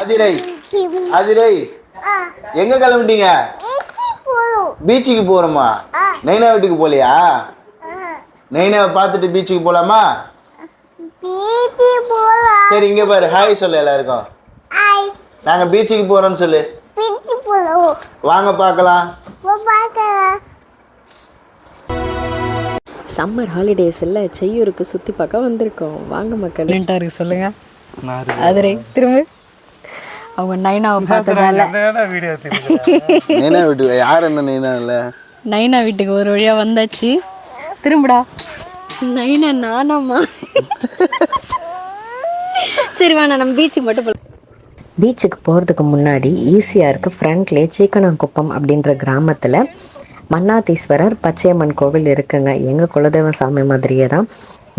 அதிரை அதிரை எங்க கிளம்பிட்டீங்க? பீச்சுக்கு போறோமா? நைனா வீட்டுக்கு போலியா? நைனாவை பார்த்துட்டு பீச்சுக்கு போலாமா? சரி இங்க பாரு, ஹாய் சொல்லு எல்லாருக்கும். நாங்க பீச்சுக்கு போறோம்னு சொல்லு. வாங்க பார்க்கலாம். சம்மர் ஹாலிடேஸில் செய்யூருக்கு சுற்றி பார்க்க வந்திருக்கோம். வாங்க மக்கள் இருக்கு சொல்லுங்க. அதிரை திரும்ப அவங்க நைனாவை பார்த்ததால நைனா வீட்டுக்கு யார் அந்த நைனா இல்லை? நைனா வீட்டுக்கு ஒரு வழியாக வந்தாச்சு. திரும்படா நைனா நானாம்மா. சரி வேணா நம்ம பீச்சுக்கு மட்டும் போகலாம். பீச்சுக்கு போகிறதுக்கு முன்னாடி ஈசிஆருக்கு ஃப்ரண்ட்லேயே சீக்கனாங்குப்பம் அப்படின்ற கிராமத்தில் மன்னாதீஸ்வரர் பச்சையம்மன் கோவில் இருக்குங்க. எங்கள் குலதெய்வ சாமி மாதிரியே தான்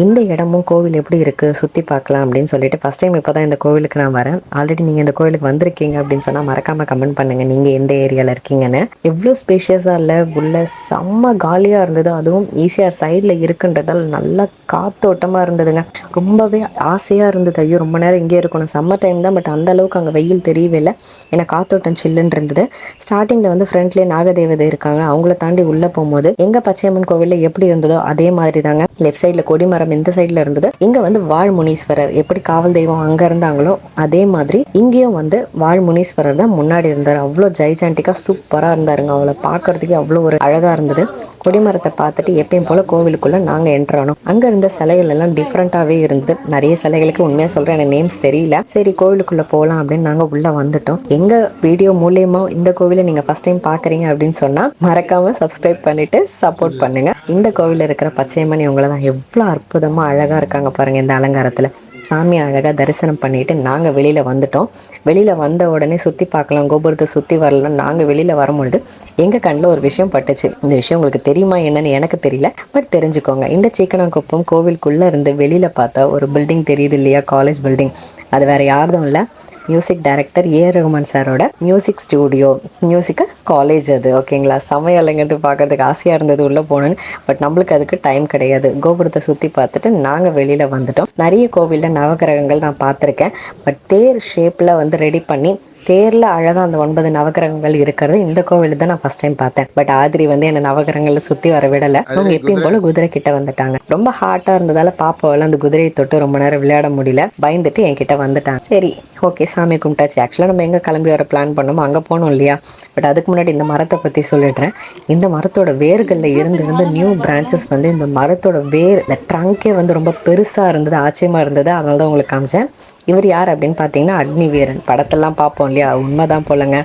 இந்த இடமும். கோவில் எப்படி இருக்குது சுற்றி பார்க்கலாம் அப்படின்னு சொல்லிட்டு ஃபஸ்ட் டைம் இப்போ தான் இந்த கோவிலுக்கு நான் வரேன். ஆல்ரெடி நீங்கள் இந்த கோவிலுக்கு வந்திருக்கீங்க அப்படின்னு சொன்னால் மறக்காமல் கமெண்ட் பண்ணுங்கள் நீங்கள் எந்த ஏரியாவில் இருக்கீங்கன்னு. எவ்வளோ ஸ்பேஷியஸாக இல்லை, உள்ள செம்ம காலியாக இருந்தது. அதுவும் ஈசிஆர் சைடில் இருக்குன்றதால் நல்லா காத்தோட்டமாக இருந்ததுங்க. ரொம்பவே ஆசையாக இருந்தது. ஐயோ ரொம்ப நேரம் இங்கே இருக்கணும். சம்மர் டைம் தான், பட் அந்த அளவுக்கு அங்கே வெயில் தெரியவே இல்லை. ஏன்னா காத்தோட்டம் சில்லுன்னு இருந்தது. ஸ்டார்டிங்கில் வந்து ஃப்ரண்ட்லேயே நாகதேவதை இருக்காங்க. அவங்கள தாண்டி உள்ளே போகும்போது எங்கள் பச்சையம்மன் கோவிலில் எப்படி இருந்ததோ அதே மாதிரி தாங்க. லெஃப்ட் சைடில் கொடிமரம் இந்த சைடில் இருந்தது. இங்கே வந்து வாழ்முனீஸ்வரர் எப்படி காவல் தெய்வம் அங்கே இருந்தாங்களோ அதே மாதிரி இங்கேயும் வந்து வாழ்முனீஸ்வரர் தான் முன்னாடி இருந்தார். அவ்வளோ ஜைஜாண்டிக்காக சூப்பராக இருந்தாருங்க. அவளை பார்க்கறதுக்கே அவ்வளோ ஒரு அழகாக இருந்தது. கொடிமரத்தை பார்த்துட்டு எப்பயும் போல் கோவிலுக்குள்ளே நாங்கள் என்ட்ரு ஆனோம். அங்கே இருந்த சிலைகள் எல்லாம் டிஃப்ரெண்ட்டாகவே இருந்தது. நிறைய சிலைகளுக்கு உண்மையாக சொல்கிறேன் எனக்கு நேம்ஸ் தெரியல. சரி கோவிலுக்குள்ளே போகலாம் அப்படின்னு நாங்கள் உள்ளே வந்துட்டோம். எங்கள் வீடியோ மூலியமா இந்த கோவிலை நீங்கள் ஃபஸ்ட் டைம் பார்க்குறீங்க அப்படின்னு சொன்னால் மறக்காமல் சப்ஸ்கிரைப் பண்ணிவிட்டு சப்போர்ட் பண்ணுங்கள். இந்த கோவிலில் இருக்கிற பச்சையம்மன் இவங்கள தான் எவ்வளோ அற்புதமாக அழகாக இருக்காங்க பாருங்கள். இந்த அலங்காரத்தில் சாமி அழகாக தரிசனம் பண்ணிட்டு நாங்கள் வெளியில் வந்துட்டோம். வெளியில் வந்த உடனே சுற்றி பார்க்கலாம், கோபுரத்தை சுற்றி வரலாம். நாங்கள் வெளியில் வரும்பொழுது எங்கள் கண்ணில் ஒரு விஷயம் பட்டுச்சு. இந்த விஷயம் உங்களுக்கு தெரியுமா என்னன்னு எனக்கு தெரியல, பட் தெரிஞ்சுக்கோங்க. இந்த சீக்கனாங்குப்பம் கோவிலுக்குள்ளே இருந்து வெளியில் பார்த்தா ஒரு பில்டிங் தெரியுது இல்லையா, காலேஜ் பில்டிங். அது வேறு யாரும் இல்லை, மியூசிக் டைரக்டர் ஏ ரகுமான் சாரோட மியூசிக் ஸ்டூடியோ, மியூசிக்கல் காலேஜ் அது. ஓகேங்களா, சமையலுங்கிறது பார்க்கறதுக்கு ஆசையாக இருந்தது உள்ளே போகணுன்னு. பட் நம்மளுக்கு அதுக்கு டைம் கிடையாது. கோபுரத்தை சுற்றி பார்த்துட்டு நாங்கள் வெளியில் வந்துட்டோம். நிறைய கோவிலில் நவகிரகங்கள் நான் பார்த்துருக்கேன். பட் தேர் ஷேப்பில் வந்து ரெடி பண்ணி தேரில் அழகாக அந்த 9 நவகிரகங்கள் இருக்கிறது இந்த கோவில் தான் நான் ஃபஸ்ட் டைம் பார்த்தேன். பட் ஆதிரி வந்து என்னை நவகிரகங்களில் சுற்றி வர விடலை. அவங்க எப்பயும் போல குதிரை கிட்ட வந்துட்டாங்க. ரொம்ப ஹாட்டாக இருந்ததால் பாப்பாவெல்லாம் அந்த குதிரையை தொட்டு ரொம்ப நேரம் விளையாட முடியல, பயந்துட்டு என்கிட்ட வந்துட்டாங்க. சரி ஓகே சாமி கும்பிட்டாச்சு. ஆக்சுவலாக நம்ம எங்கே கிளம்பி வர பிளான் பண்ணோமோ அங்கே போனோம் இல்லையா. பட் அதுக்கு முன்னாடி இந்த மரத்தை பற்றி சொல்லிடுறேன். இந்த மரத்தோட வேர்களில் இருந்து நியூ பிரான்ச்சஸ் வந்து இந்த மரத்தோட வேர், இந்த ட்ரங்கே வந்து ரொம்ப பெருசாக இருந்தது, ஆச்சரியமாக இருந்தது. அதனால தான் உங்களுக்கு காமிச்சேன். இவர் யார் அப்படின்னு பார்த்தீங்கன்னா அக்னிவீரன். படத்தெல்லாம் பார்ப்போம் இல்லையா, உண்மைதான் போலங்க.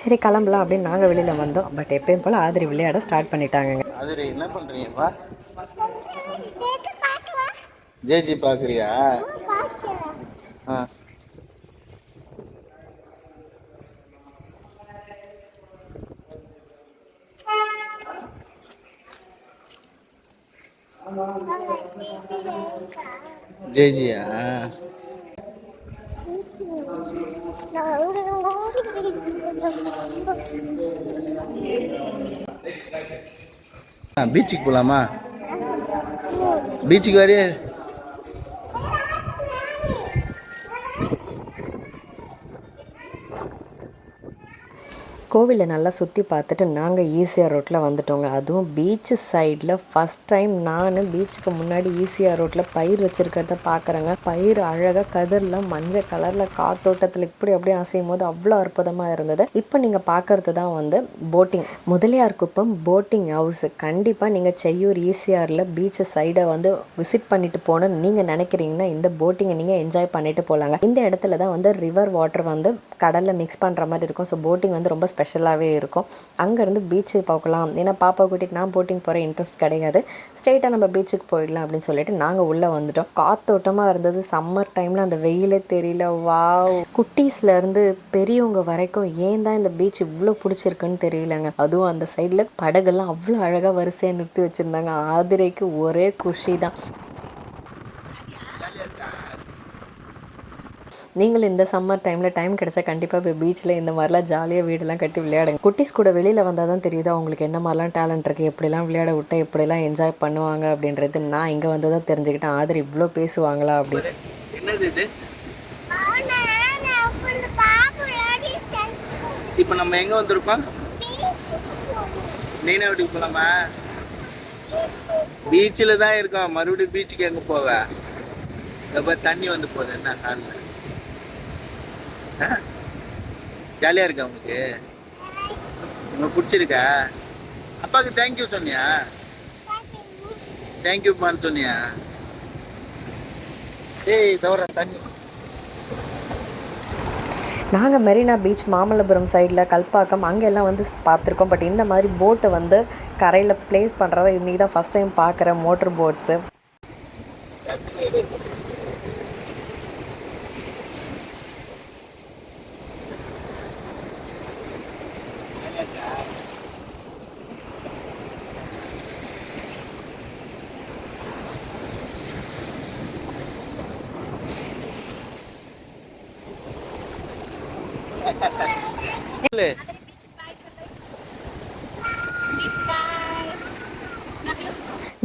சரி கிளம்பலாம் அப்படின்னு நாங்கள் வெளியில் வந்தோம். பட் எப்பயும் போல் ஆதிரி விளையாட ஸ்டார்ட் பண்ணிட்டாங்க. ஆதிரை என்ன பண்ணுறீங்கப்பா? ஜேஜி பார்க்குறியா? ஆ ஜேஜியா? பீச்சுக்கு போகலாமா? பீச்சுக்கு வரையே கோவிலை நல்லா சுற்றி பார்த்துட்டு நாங்கள் ஈசிஆர் ரோட்டில் வந்துட்டோங்க. அதுவும் பீச்சு சைடில் ஃபஸ்ட் டைம் நான் பீச்சுக்கு முன்னாடி ஈசிஆர் ரோட்டில் பயிர் வச்சுருக்கிறத பார்க்குறேங்க. பயிர் அழகாக கதிரில் மஞ்சள் கலரில் காத்தோட்டத்தில் இப்படி அப்படியே அசையும் போது அவ்வளோ அற்புதமாக இருந்தது. இப்போ நீங்கள் பார்க்குறது தான் வந்து போட்டிங், முதலியார் குப்பம் போட்டிங் ஹவுஸ். கண்டிப்பாக நீங்கள் செய்யூர் ஈசிஆரில் பீச்சு சைடை வந்து விசிட் பண்ணிட்டு போகணுன்னு நீங்கள் நினைக்கிறீங்கன்னா இந்த போட்டிங்கை நீங்கள் என்ஜாய் பண்ணிட்டு போகலாங்க. இந்த இடத்துல தான் வந்து ரிவர் வாட்டர் வந்து கடலில் மிக்ஸ் பண்ணுற மாதிரி இருக்கும். ஸோ போட்டிங் வந்து ரொம்ப ஸ்பெஷலாகவே இருக்கும். அங்கேருந்து பீச்சு பார்க்கலாம். ஏன்னா பாப்பா கூட்டிகிட்டு நான் போட்டிங் போகிற இன்ட்ரெஸ்ட் கிடையாது, ஸ்ட்ரெயிட்டாக நம்ம பீச்சுக்கு போயிடலாம் அப்படின்னு சொல்லிட்டு நாங்கள் உள்ளே வந்துட்டோம். காத்தோட்டமாக இருந்தது. சம்மர் டைமில் அந்த வெயிலே தெரியல. வாவ், குட்டீஸ்லேருந்து பெரியவங்க வரைக்கும் ஏன் தான் இந்த பீச் இவ்வளோ பிடிச்சிருக்குன்னு தெரியலங்க. அதுவும் அந்த சைடில் படகெல்லாம் அவ்வளோ அழகாக வரிசையாக நிறுத்தி வச்சுருந்தாங்க. ஆதிரைக்கு ஒரே குஷி தான். நீங்களும் இந்த சம்மர் டைமில் டைம் கிடைச்சா கண்டிப்பாக போய் பீச்சில் இந்த மாதிரிலாம் ஜாலியாக வீடெல்லாம் கட்டி விளையாடுங்க. குட்டீஸ் கூட வெளியில் வந்தால் தான் தெரியுது அவங்களுக்கு என்ன மாதிரிலாம் டேலண்ட் இருக்குது, எப்படிலாம் விளையாட விட்டு எப்படிலாம் என்ஜாய் பண்ணுவாங்க அப்படின்றது. நான் இங்கே வந்து தான் தெரிஞ்சுக்கிட்டேன் ஆதர் இவ்வளோ பேசுவாங்களா அப்படின்னு. என்னது இது? இப்போ நம்ம எங்கே வந்திருக்கோம்? நீனா வீட்டுக்கு போகலாமா? பீச்சில் தான் இருக்கோம். மறுபடியும் பீச்சுக்கு எங்கே போவ? இப்போ தண்ணி வந்து போகுது என்ன காலில்? ஜாலியாக இருக்கா உங்களுக்கு? உங்களுக்கு பிடிச்சிருக்கா? அப்பாவுக்கு தேங்க்யூ சொன்னியா? தேங்க்யூப்பான்னு சொன்னியா? ஏய் தவிர தண்ணி. நாங்கள் மெரினா பீச், மாமல்லபுரம் சைடில், கல்பாக்கம் அங்கெல்லாம் வந்து பார்த்துருக்கோம். பட் இந்த மாதிரி போட்டை வந்து கரையில் ப்ளேஸ் பண்ணுறத இன்றைக்கி தான் ஃபஸ்ட் டைம் பார்க்குறேன். Motor boats.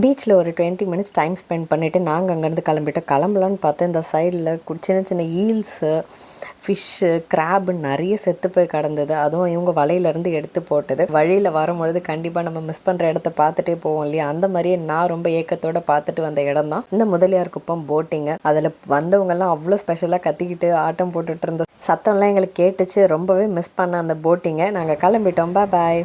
பீச்சில் ஒரு 20 மினிட்ஸ் டைம் ஸ்பெண்ட் பண்ணிவிட்டு நாங்கள் அங்கேருந்து கிளம்பிட்டோம். கிளம்பலான்னு பார்த்தா இந்த சைடில் சின்ன சின்ன ஈல்ஸு, ஃபிஷ்ஷு, கிராப்பு நிறைய செத்து போய் கிடந்தது. அதுவும் இவங்க வலையிலேருந்து எடுத்து போட்டது. வழியில் வரும்பொழுது கண்டிப்பாக நம்ம மிஸ் பண்ணுற இடத்த பார்த்துட்டே போவோம் இல்லையா, அந்த மாதிரியே நான் ரொம்ப ஏக்கத்தோடு பார்த்துட்டு வந்த இடம் தான் இந்த முதலியார் குப்பம் போட்டிங்கு. அதில் வந்தவங்கெல்லாம் அவ்வளோ ஸ்பெஷலாக கத்திக்கிட்டு ஆட்டம் போட்டுட்டு இருந்த சத்தம்லாம் எங்களுக்கு கேட்டுச்சு. ரொம்பவே மிஸ் பண்ண அந்த போட்டிங்கை. நாங்கள் கிளம்பிட்டோம். பாய்.